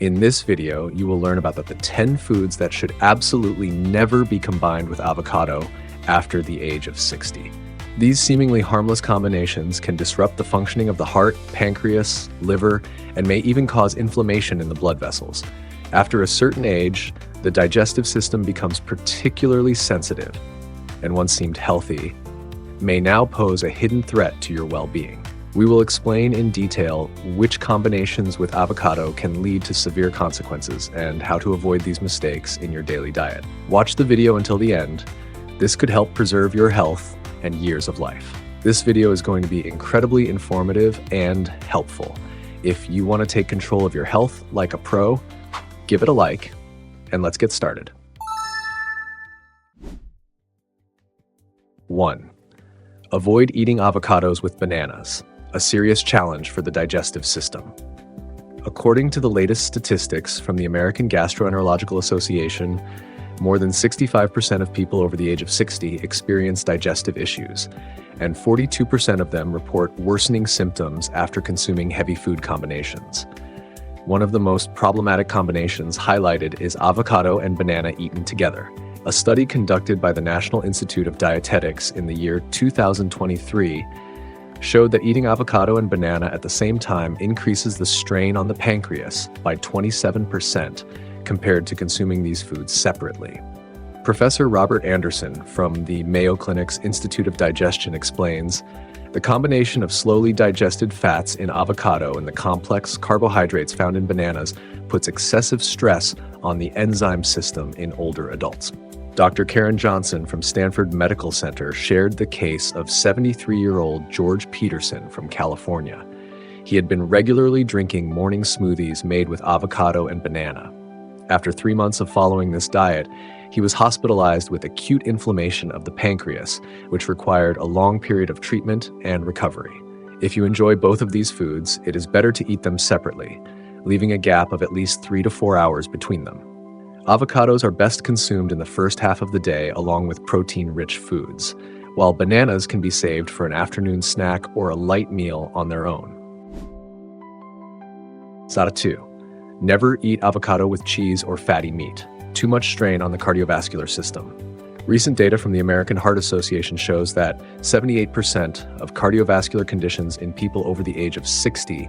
In this video, you will learn about the 10 foods that should absolutely never be combined with avocado after the age of 60. These seemingly harmless combinations can disrupt the functioning of the heart, pancreas, liver, and may even cause inflammation in the blood vessels. After a certain age, the digestive system becomes particularly sensitive, and once seemed healthy, may now pose a hidden threat to your well-being. We will explain in detail which combinations with avocado can lead to severe consequences and how to avoid these mistakes in your daily diet. Watch the video until the end. This could help preserve your health and years of life. This video is going to be incredibly informative and helpful. If you want to take control of your health like a pro, give it a like, and let's get started. 1. Avoid eating avocados with bananas, a serious challenge for the digestive system. According to the latest statistics from the American Gastroenterological Association, more than 65% of people over the age of 60 experience digestive issues, and 42% of them report worsening symptoms after consuming heavy food combinations. One of the most problematic combinations highlighted is avocado and banana eaten together. A study conducted by the National Institute of Dietetics in the year 2023 showed that eating avocado and banana at the same time increases the strain on the pancreas by 27% compared to consuming these foods separately. Professor Robert Anderson from the Mayo Clinic's Institute of Digestion explains, the combination of slowly digested fats in avocado and the complex carbohydrates found in bananas puts excessive stress on the enzyme system in older adults. Dr. Karen Johnson from Stanford Medical Center shared the case of 73-year-old George Peterson from California. He had been regularly drinking morning smoothies made with avocado and banana. After 3 months of following this diet, he was hospitalized with acute inflammation of the pancreas, which required a long period of treatment and recovery. If you enjoy both of these foods, it is better to eat them separately, leaving a gap of at least 3 to 4 hours between them. Avocados are best consumed in the first half of the day along with protein-rich foods, while bananas can be saved for an afternoon snack or a light meal on their own. 2. Never eat avocado with cheese or fatty meat. Too much strain on the cardiovascular system. Recent data from the American Heart Association shows that 78% of cardiovascular conditions in people over the age of 60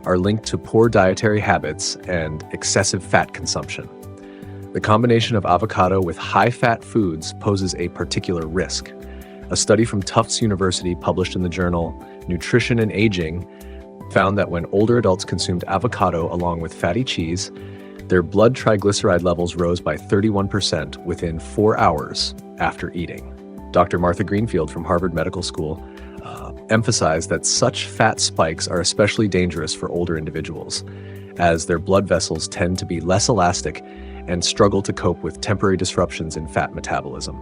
are linked to poor dietary habits and excessive fat consumption. The combination of avocado with high-fat foods poses a particular risk. A study from Tufts University published in the journal Nutrition and Aging found that when older adults consumed avocado along with fatty cheese, their blood triglyceride levels rose by 31% within 4 hours after eating. Dr. Martha Greenfield from Harvard Medical School emphasized that such fat spikes are especially dangerous for older individuals, as their blood vessels tend to be less elastic and struggle to cope with temporary disruptions in fat metabolism.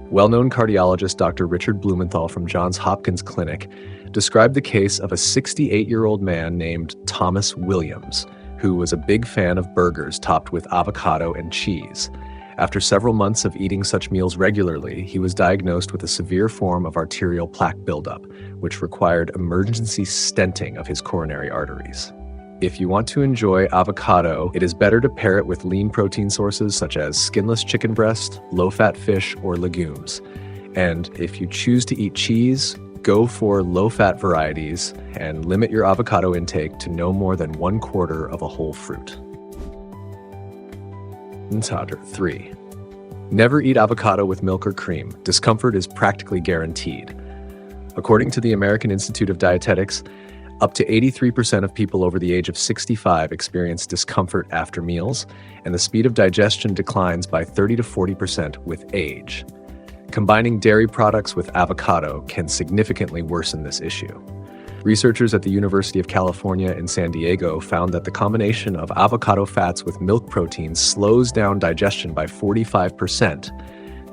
Well-known cardiologist Dr. Richard Blumenthal from Johns Hopkins Clinic described the case of a 68-year-old man named Thomas Williams, who was a big fan of burgers topped with avocado and cheese. After several months of eating such meals regularly, he was diagnosed with a severe form of arterial plaque buildup, which required emergency stenting of his coronary arteries. If you want to enjoy avocado, it is better to pair it with lean protein sources such as skinless chicken breast, low-fat fish, or legumes. And if you choose to eat cheese, go for low-fat varieties and limit your avocado intake to no more than 1/4 of a whole fruit. 3. Never eat avocado with milk or cream. Discomfort is practically guaranteed. According to the American Institute of Dietetics, up to 83% of people over the age of 65 experience discomfort after meals, and the speed of digestion declines by 30 to 40% with age. Combining dairy products with avocado can significantly worsen this issue. Researchers at the University of California in San Diego found that the combination of avocado fats with milk protein slows down digestion by 45%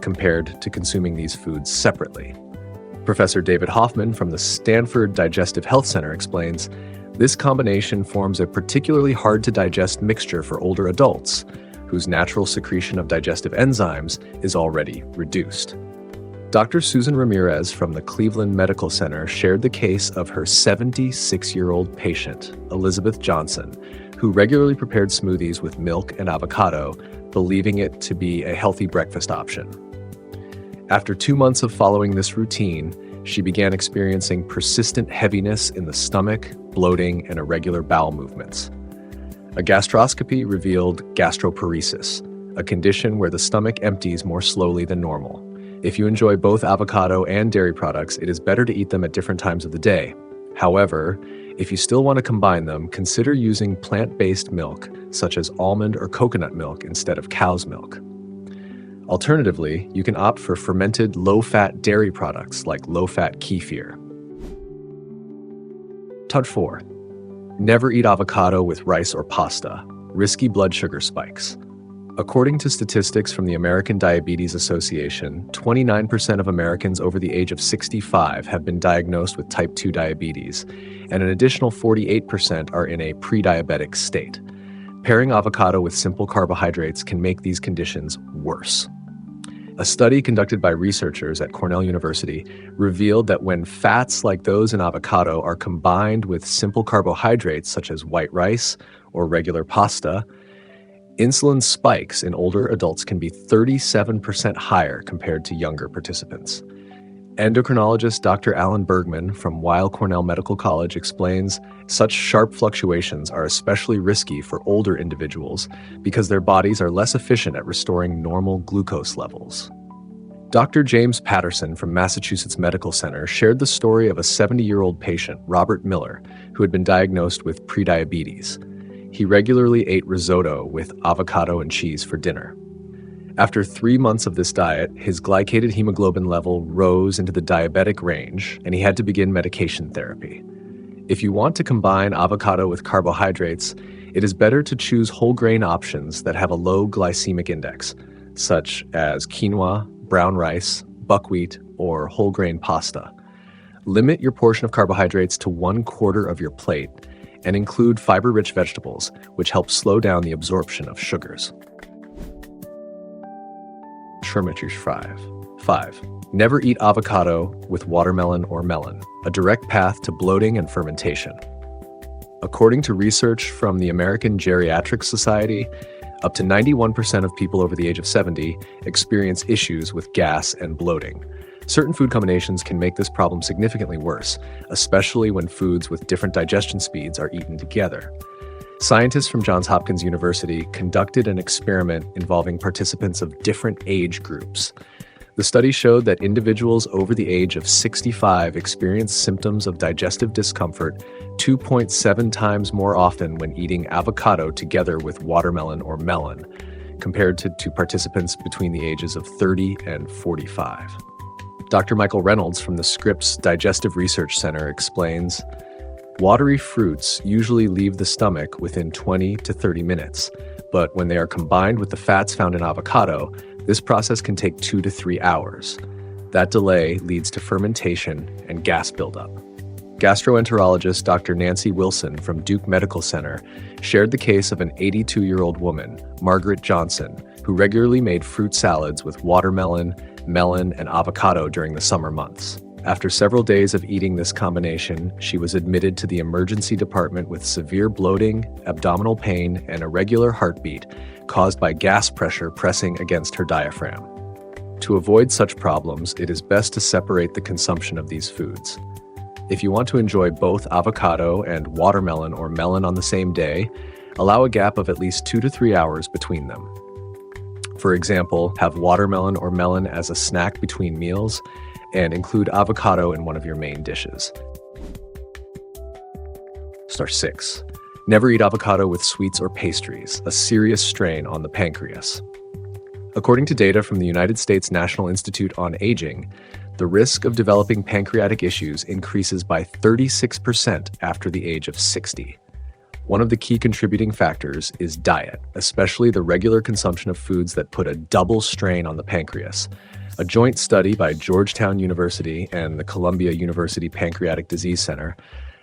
compared to consuming these foods separately. Professor David Hoffman from the Stanford Digestive Health Center explains, this combination forms a particularly hard-to-digest mixture for older adults, whose natural secretion of digestive enzymes is already reduced. Dr. Susan Ramirez from the Cleveland Medical Center shared the case of her 76-year-old patient, Elizabeth Johnson, who regularly prepared smoothies with milk and avocado, believing it to be a healthy breakfast option. After 2 months of following this routine, she began experiencing persistent heaviness in the stomach, bloating, and irregular bowel movements. A gastroscopy revealed gastroparesis, a condition where the stomach empties more slowly than normal. If you enjoy both avocado and dairy products, it is better to eat them at different times of the day. However, if you still want to combine them, consider using plant-based milk, such as almond or coconut milk instead of cow's milk. Alternatively, you can opt for fermented low-fat dairy products like low-fat kefir. Touch 4. Never eat avocado with rice or pasta. Risky blood sugar spikes. According to statistics from the American Diabetes Association, 29% of Americans over the age of 65 have been diagnosed with type 2 diabetes, and an additional 48% are in a pre-diabetic state. Pairing avocado with simple carbohydrates can make these conditions worse. A study conducted by researchers at Cornell University revealed that when fats like those in avocado are combined with simple carbohydrates such as white rice or regular pasta, insulin spikes in older adults can be 37% higher compared to younger participants. Endocrinologist Dr. Alan Bergman from Weill Cornell Medical College explains such sharp fluctuations are especially risky for older individuals because their bodies are less efficient at restoring normal glucose levels. Dr. James Patterson from Massachusetts Medical Center shared the story of a 70-year-old patient, Robert Miller, who had been diagnosed with prediabetes. He regularly ate risotto with avocado and cheese for dinner. After 3 months of this diet, his glycated hemoglobin level rose into the diabetic range, and he had to begin medication therapy. If you want to combine avocado with carbohydrates, it is better to choose whole grain options that have a low glycemic index, such as quinoa, brown rice, buckwheat, or whole grain pasta. Limit your portion of carbohydrates to 1/4 of your plate, and include fiber-rich vegetables, which help slow down the absorption of sugars. Schirmicher's 5. Never eat avocado with watermelon or melon, a direct path to bloating and fermentation. According to research from the American Geriatric Society, up to 91% of people over the age of 70 experience issues with gas and bloating. Certain food combinations can make this problem significantly worse, especially when foods with different digestion speeds are eaten together. Scientists from Johns Hopkins University conducted an experiment involving participants of different age groups. The study showed that individuals over the age of 65 experience symptoms of digestive discomfort 2.7 times more often when eating avocado together with watermelon or melon, compared to participants between the ages of 30 and 45. Dr. Michael Reynolds from the Scripps Digestive Research Center explains, watery fruits usually leave the stomach within 20 to 30 minutes, but when they are combined with the fats found in avocado, this process can take 2 to 3 hours. That delay leads to fermentation and gas buildup. Gastroenterologist Dr. Nancy Wilson from Duke Medical Center shared the case of an 82-year-old woman, Margaret Johnson, who regularly made fruit salads with watermelon, melon, and avocado during the summer months. After several days of eating this combination, she was admitted to the emergency department with severe bloating, abdominal pain, and irregular heartbeat caused by gas pressure pressing against her diaphragm. To avoid such problems, it is best to separate the consumption of these foods. If you want to enjoy both avocado and watermelon or melon on the same day, allow a gap of at least 2 to 3 hours between them. For example, have watermelon or melon as a snack between meals, and include avocado in one of your main dishes. 6. Never eat avocado with sweets or pastries, a serious strain on the pancreas. According to data from the United States National Institute on Aging, the risk of developing pancreatic issues increases by 36% after the age of 60. One of the key contributing factors is diet, especially the regular consumption of foods that put a double strain on the pancreas. A joint study by Georgetown University and the Columbia University Pancreatic Disease Center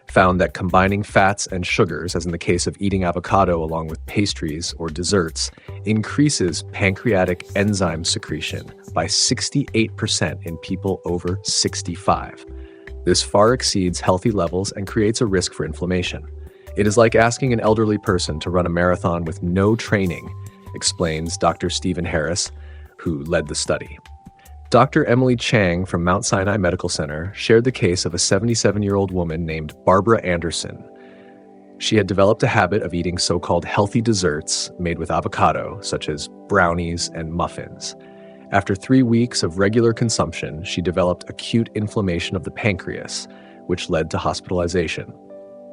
found that combining fats and sugars, as in the case of eating avocado along with pastries or desserts, increases pancreatic enzyme secretion by 68% in people over 65. This far exceeds healthy levels and creates a risk for inflammation. It is like asking an elderly person to run a marathon with no training, explains Dr. Stephen Harris, who led the study. Dr. Emily Chang from Mount Sinai Medical Center shared the case of a 77-year-old woman named Barbara Anderson. She had developed a habit of eating so-called healthy desserts made with avocado, such as brownies and muffins. After 3 weeks of regular consumption, she developed acute inflammation of the pancreas, which led to hospitalization.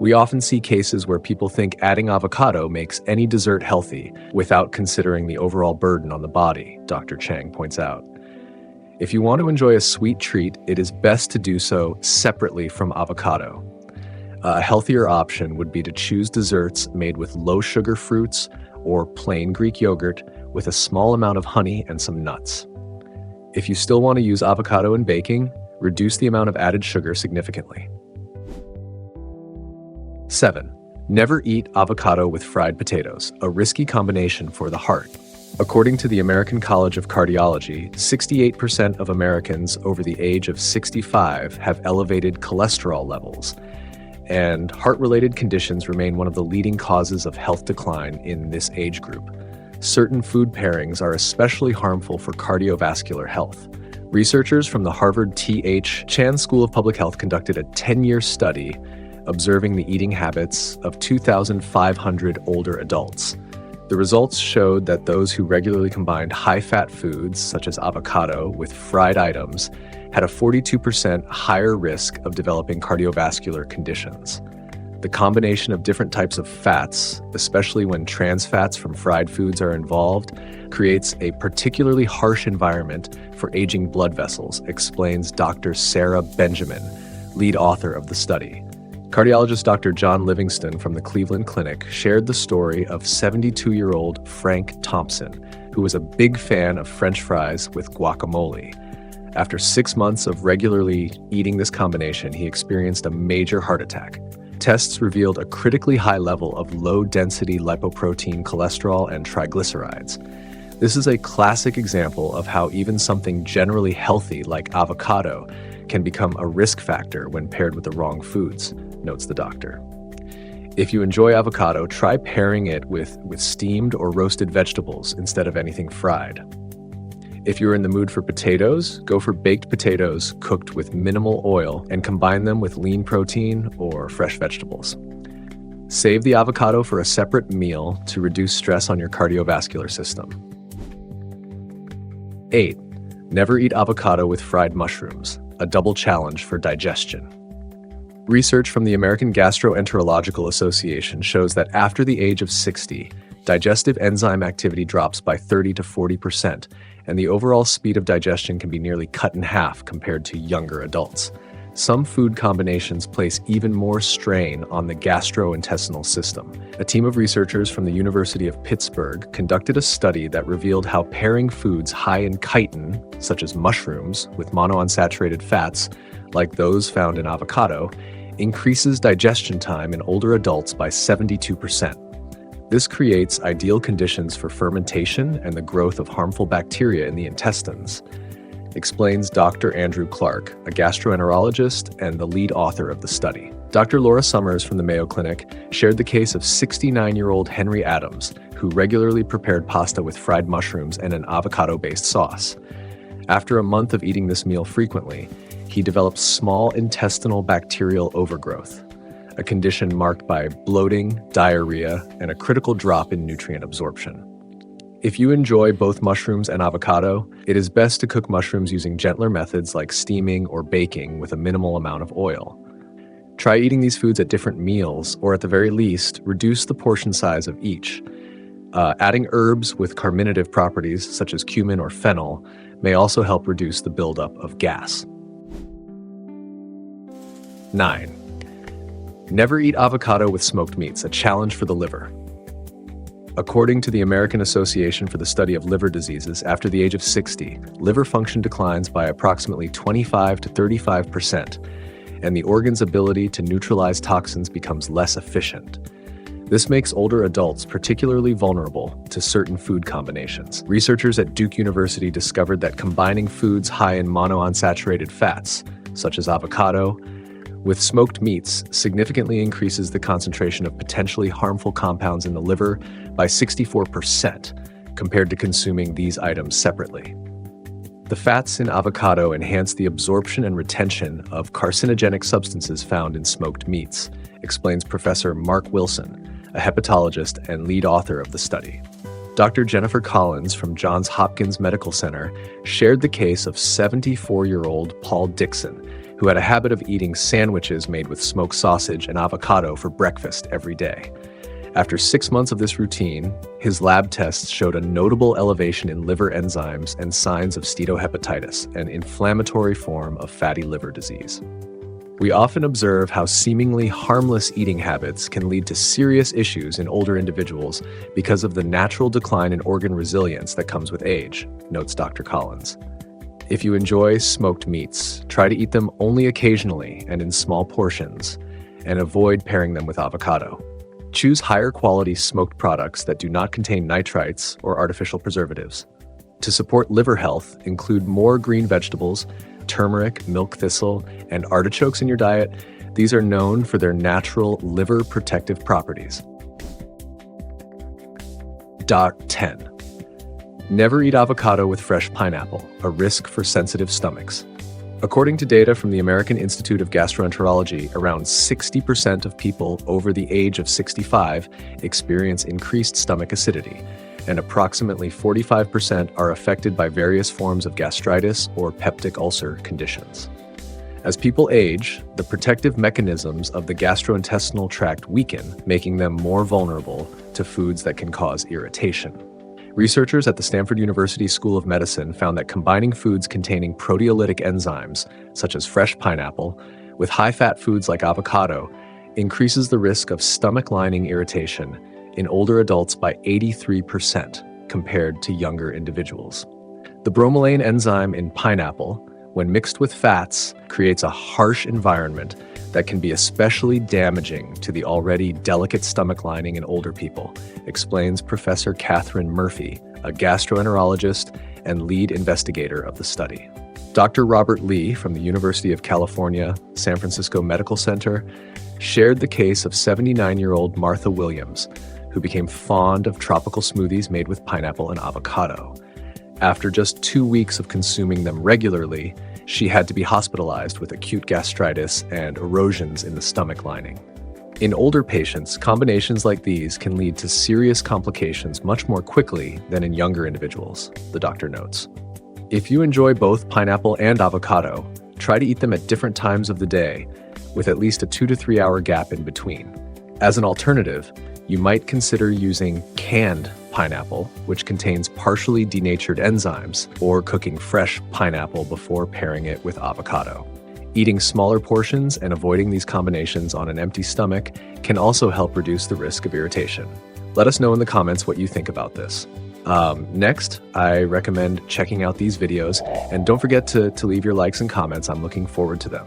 We often see cases where people think adding avocado makes any dessert healthy without considering the overall burden on the body, Dr. Chang points out. If you want to enjoy a sweet treat, it is best to do so separately from avocado. A healthier option would be to choose desserts made with low-sugar fruits or plain Greek yogurt with a small amount of honey and some nuts. If you still want to use avocado in baking, reduce the amount of added sugar significantly. 7. Never eat avocado with fried potatoes, a risky combination for the heart. According to the American College of Cardiology, 68% of Americans over the age of 65 have elevated cholesterol levels, and heart-related conditions remain one of the leading causes of health decline in this age group. Certain food pairings are especially harmful for cardiovascular health. Researchers from the Harvard T.H. Chan School of Public Health conducted a 10-year study observing the eating habits of 2,500 older adults. The results showed that those who regularly combined high-fat foods, such as avocado, with fried items had a 42% higher risk of developing cardiovascular conditions. The combination of different types of fats, especially when trans fats from fried foods are involved, creates a particularly harsh environment for aging blood vessels, explains Dr. Sarah Benjamin, lead author of the study. Cardiologist Dr. John Livingston from the Cleveland Clinic shared the story of 72-year-old Frank Thompson, who was a big fan of French fries with guacamole. After 6 months of regularly eating this combination, he experienced a major heart attack. Tests revealed a critically high level of low-density lipoprotein cholesterol and triglycerides. This is a classic example of how even something generally healthy like avocado can become a risk factor when paired with the wrong foods, notes the doctor. If you enjoy avocado, try pairing it with steamed or roasted vegetables instead of anything fried. If you're in the mood for potatoes, go for baked potatoes cooked with minimal oil and combine them with lean protein or fresh vegetables. Save the avocado for a separate meal to reduce stress on your cardiovascular system. 8. Never eat avocado with fried mushrooms, a double challenge for digestion. Research from the American Gastroenterological Association shows that after the age of 60, digestive enzyme activity drops by 30 to 40%, and the overall speed of digestion can be nearly cut in half compared to younger adults. Some food combinations place even more strain on the gastrointestinal system. A team of researchers from the University of Pittsburgh conducted a study that revealed how pairing foods high in chitin, such as mushrooms, with monounsaturated fats, like those found in avocado, increases digestion time in older adults by 72%. This creates ideal conditions for fermentation and the growth of harmful bacteria in the intestines, explains Dr. Andrew Clark, a gastroenterologist and the lead author of the study. Dr. Laura Summers from the Mayo Clinic shared the case of 69-year-old Henry Adams, who regularly prepared pasta with fried mushrooms and an avocado-based sauce. After a month of eating this meal frequently, he developed small intestinal bacterial overgrowth, a condition marked by bloating, diarrhea, and a critical drop in nutrient absorption. If you enjoy both mushrooms and avocado, it is best to cook mushrooms using gentler methods like steaming or baking with a minimal amount of oil. Try eating these foods at different meals, or at the very least, reduce the portion size of each. Adding herbs with carminative properties, such as cumin or fennel, may also help reduce the buildup of gas. 9. Never eat avocado with smoked meats, a challenge for the liver. According to the American Association for the Study of Liver Diseases, after the age of 60, liver function declines by approximately 25 to 35%, and the organ's ability to neutralize toxins becomes less efficient. This makes older adults particularly vulnerable to certain food combinations. Researchers at Duke University discovered that combining foods high in monounsaturated fats, such as avocado, with smoked meats significantly increases the concentration of potentially harmful compounds in the liver by 64% compared to consuming these items separately. The fats in avocado enhance the absorption and retention of carcinogenic substances found in smoked meats, explains Professor Mark Wilson, a hepatologist and lead author of the study. Dr. Jennifer Collins from Johns Hopkins Medical Center shared the case of 74-year-old Paul Dixon, who had a habit of eating sandwiches made with smoked sausage and avocado for breakfast every day. After 6 months of this routine, his lab tests showed a notable elevation in liver enzymes and signs of steatohepatitis, an inflammatory form of fatty liver disease. We often observe how seemingly harmless eating habits can lead to serious issues in older individuals because of the natural decline in organ resilience that comes with age, notes Dr. Collins. If you enjoy smoked meats, try to eat them only occasionally and in small portions, and avoid pairing them with avocado. Choose higher quality smoked products that do not contain nitrites or artificial preservatives. To support liver health, include more green vegetables, turmeric, milk thistle, and artichokes in your diet. These are known for their natural liver protective properties. 10. Never eat avocado with fresh pineapple, a risk for sensitive stomachs. According to data from the American Institute of Gastroenterology, around 60% of people over the age of 65 experience increased stomach acidity, and approximately 45% are affected by various forms of gastritis or peptic ulcer conditions. As people age, the protective mechanisms of the gastrointestinal tract weaken, making them more vulnerable to foods that can cause irritation. Researchers at the Stanford University School of Medicine found that combining foods containing proteolytic enzymes, such as fresh pineapple, with high-fat foods like avocado, increases the risk of stomach lining irritation in older adults by 83% compared to younger individuals. The bromelain enzyme in pineapple, when mixed with fats, creates a harsh environment that can be especially damaging to the already delicate stomach lining in older people, explains Professor Catherine Murphy, a gastroenterologist and lead investigator of the study. Dr. Robert Lee from the University of California, San Francisco Medical Center shared the case of 79-year-old Martha Williams, who became fond of tropical smoothies made with pineapple and avocado. After just 2 weeks of consuming them regularly, she had to be hospitalized with acute gastritis and erosions in the stomach lining. In older patients, combinations like these can lead to serious complications much more quickly than in younger individuals, the doctor notes. If you enjoy both pineapple and avocado, try to eat them at different times of the day, with at least a 2 to 3 hour gap in between. As an alternative, you might consider using canned pineapple, which contains partially denatured enzymes, or cooking fresh pineapple before pairing it with avocado. Eating smaller portions and avoiding these combinations on an empty stomach can also help reduce the risk of irritation. Let us know in the comments what you think about this. Next, I recommend checking out these videos, and don't forget to leave your likes and comments. I'm looking forward to them.